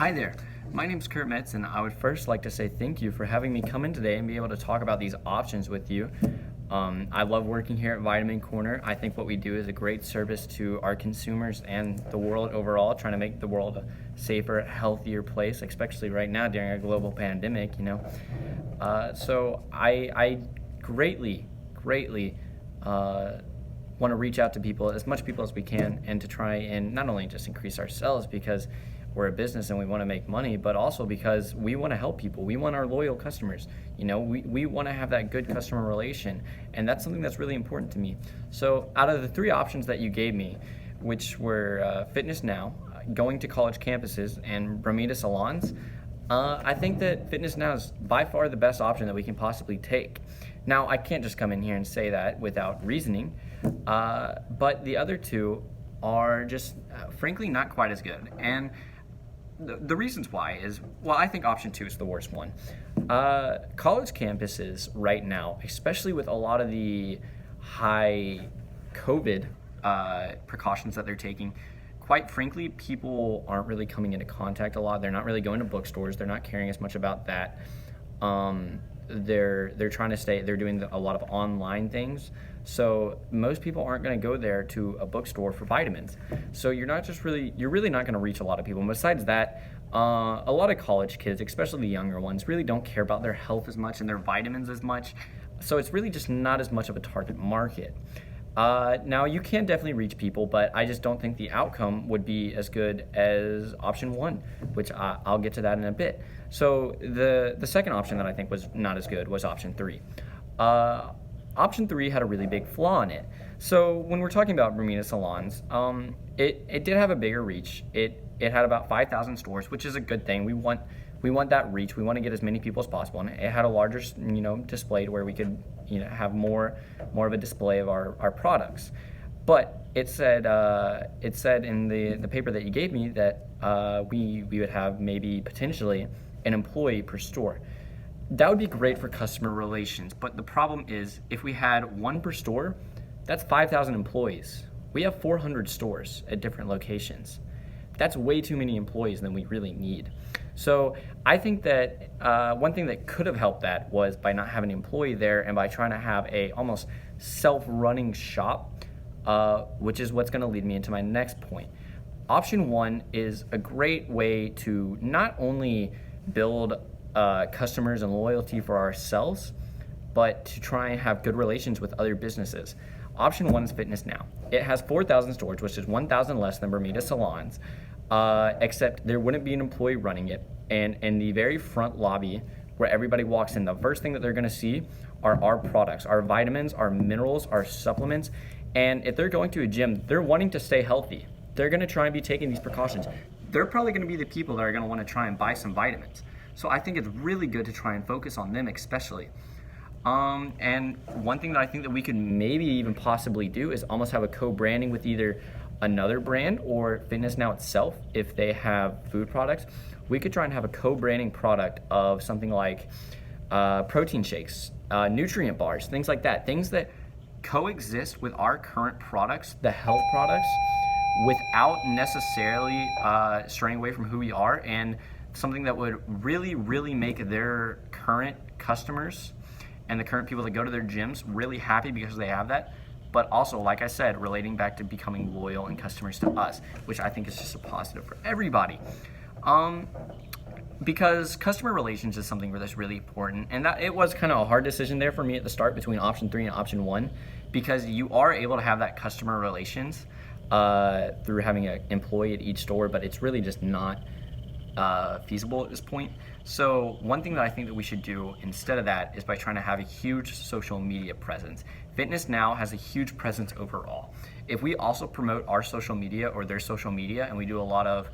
Hi there, my name's Metz, and I would first like to say thank you for having me come in today and be able to talk about these options with you. I love working here at Vitamin Corner. I think what we do is a great service to our consumers and the world overall, trying to make the world a safer, healthier place, especially right now during a global pandemic, So I greatly want to reach out to people, as much people as we can, and to try and not only just increase our sales because we're a business and we want to make money, but also because we want to help people. We want our loyal customers. We want to have that good customer relation, and that's something that's really important to me. So out of the three options that you gave me, which were Fitness Now, going to college campuses, and Bermuda salons, I think that Fitness Now is by far the best option that we can possibly take. Now, I can't just come in here and say that without reasoning, but the other two are just frankly not quite as good. And the reasons why is, well, I think option two is the worst one. College campuses right now, especially with a lot of the high COVID precautions that they're taking, quite frankly, people aren't really coming into contact a lot. They're not really going to bookstores. They're not caring as much about that. They're trying to stay, they're doing a lot of online things. So most people aren't going to go there to a bookstore for vitamins. So you're really not going to reach a lot of people. And besides that, a lot of college kids, especially the younger ones, really don't care about their health as much and their vitamins as much. So it's really just not as much of a target market. Now you can definitely reach people, but I just don't think the outcome would be as good as option one, which I'll get to that in a bit. So the second option that I think was not as good was option three. Option three had a really big flaw in it. So when we're talking about Bermuda salons, it did have a bigger reach. It had about 5,000 stores, which is a good thing. We want that reach. We want to get as many people as possible, and it had a larger display to where we could have more of a display of our products. But it said in the paper that you gave me that we would have maybe potentially an employee per store. That would be great for customer relations, but the problem is if we had one per store, that's 5,000 employees. We have 400 stores at different locations. That's way too many employees than we really need. So I think that one thing that could have helped that was by not having an employee there and by trying to have a almost self-running shop, which is what's going to lead me into my next point. Option one is a great way to not only build customers and loyalty for ourselves, but to try and have good relations with other businesses. Option one is Fitness Now. It has 4,000 stores, which is 1,000 less than Bermuda salons, except there wouldn't be an employee running it. And in the very front lobby where everybody walks in, the first thing that they're going to see are our products, our vitamins, our minerals, our supplements. And if they're going to a gym, they're wanting to stay healthy. They're going to try and be taking these precautions. They're probably going to be the people that are going to want to try and buy some vitamins. So I think it's really good to try and focus on them especially. And one thing that I think that we could maybe even possibly do is almost have a co-branding with either another brand or Fitness Now itself. If they have food products, we could try and have a co-branding product of something like protein shakes, nutrient bars, things like that. Things that coexist with our current products, the health products, without necessarily straying away from who we are, and something that would really make their current customers and the current people that go to their gyms really happy because they have that. But also, like I said, relating back to becoming loyal and customers to us, which I think is just a positive for everybody. Because customer relations is something that's really important, and that it was kind of a hard decision there for me at the start between option three and option one, because you are able to have that customer relations through having an employee at each store, but it's really just not feasible at this point. So one thing that I think that we should do instead of that is by trying to have a huge social media presence. Fitness Now has a huge presence overall. If we also promote our social media or their social media, and we do a lot of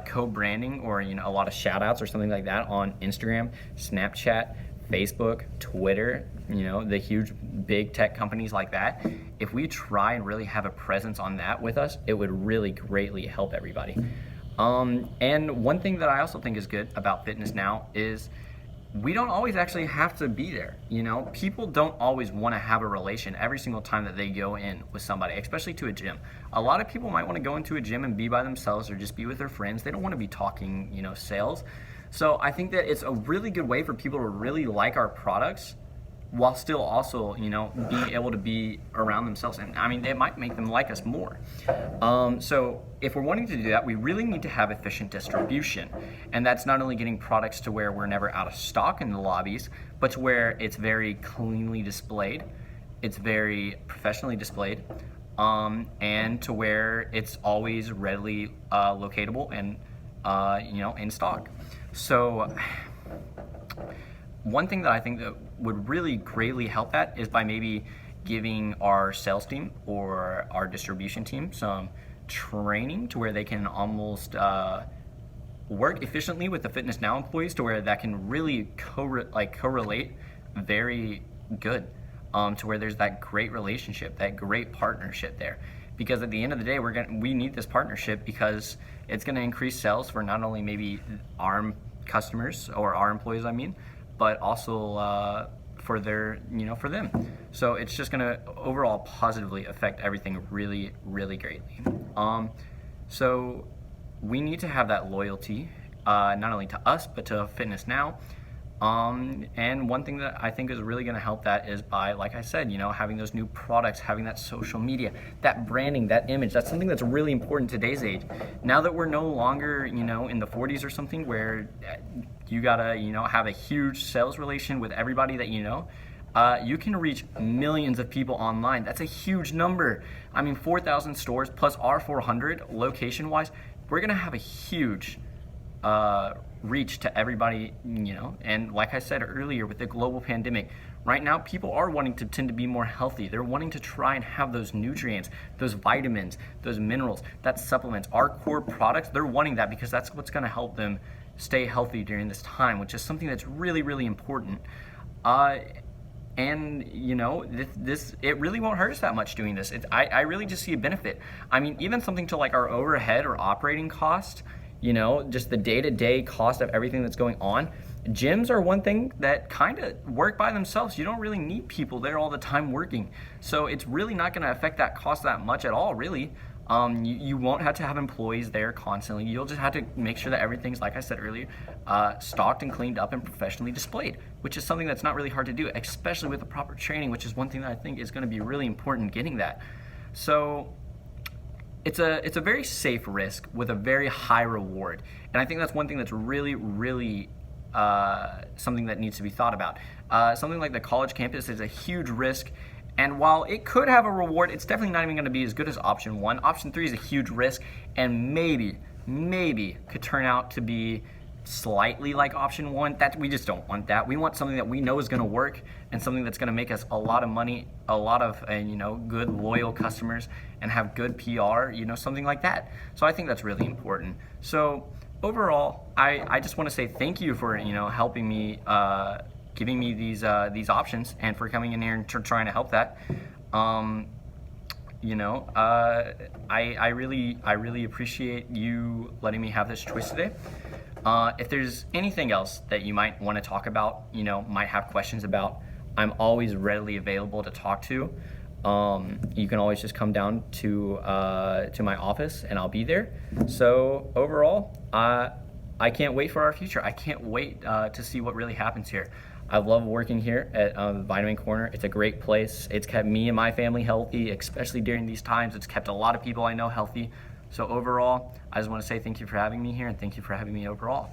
co-branding or a lot of shout outs or something like that on Instagram, Snapchat, Facebook, Twitter, the huge big tech companies like that, if we try and really have a presence on that with us, it would really greatly help everybody. And one thing that I also think is good about Fitness Now is we don't always actually have to be there. People don't always want to have a relation every single time that they go in with somebody, especially to a gym. A lot of people might want to go into a gym and be by themselves or just be with their friends. They don't want to be talking, sales. So I think that it's a really good way for people to really like our products while still also, being able to be around themselves. And I mean, it might make them like us more. So if we're wanting to do that, we really need to have efficient distribution. And that's not only getting products to where we're never out of stock in the lobbies, but to where it's very cleanly displayed, it's very professionally displayed, and to where it's always readily locatable and, in stock. So one thing that I think that would really greatly help that is by maybe giving our sales team or our distribution team some training to where they can almost work efficiently with the Fitness Now employees, to where that can really correlate very good, to where there's that great relationship, that great partnership there. Because at the end of the day, we need this partnership, because it's going to increase sales for not only maybe our customers or our employees, but also for for them. So it's just going to overall positively affect everything really, really greatly. So we need to have that loyalty, not only to us, but to Fitness Now. And one thing that I think is really going to help that is by, like I said, having those new products, having that social media, that branding, that image. That's something that's really important in today's age. Now that we're no longer, in the 40s or something, where you gotta, have a huge sales relation with everybody that you can reach millions of people online. That's a huge number. 4,000 stores plus our 400 location-wise. We're gonna have a huge reach to everybody, and like I said earlier, with the global pandemic, right now people are wanting to tend to be more healthy. They're wanting to try and have those nutrients, those vitamins, those minerals, that supplements, our core products. They're wanting that because that's what's going to help them stay healthy during this time, which is something that's really, really important. And this it really won't hurt us that much doing this. I really just see a benefit. Even something to like our overhead or operating cost, just the day-to-day cost of everything that's going on. Gyms are one thing that kind of work by themselves. You don't really need people there all the time working. So it's really not going to affect that cost that much at all, really. You won't have to have employees there constantly. You'll just have to make sure that everything's, like I said earlier, stocked and cleaned up and professionally displayed, which is something that's not really hard to do, especially with the proper training, which is one thing that I think is going to be really important getting that. So it's a very safe risk with a very high reward. And I think that's one thing that's really, really something that needs to be thought about. Something like the college campus is a huge risk. And while it could have a reward, it's definitely not even going to be as good as option 1. Option 3 is a huge risk, and maybe could turn out to be slightly like option 1. That we just don't want that. We want something that we know is going to work, and something that's going to make us a lot of money, a lot of good loyal customers, and have good PR, something like that. So I think that's really important. So overall, I just want to say thank you for helping me, giving me these options, and for coming in here and trying to help that. I really appreciate you letting me have this choice today. If there's anything else that you might want to talk about, might have questions about, I'm always readily available to talk to. You can always just come down to my office and I'll be there. So overall, I can't wait for our future. I can't wait to see what really happens here. I love working here at Vitamin Corner. It's a great place. It's kept me and my family healthy, especially during these times. It's kept a lot of people I know healthy. So overall, I just want to say thank you for having me here, and thank you for having me overall.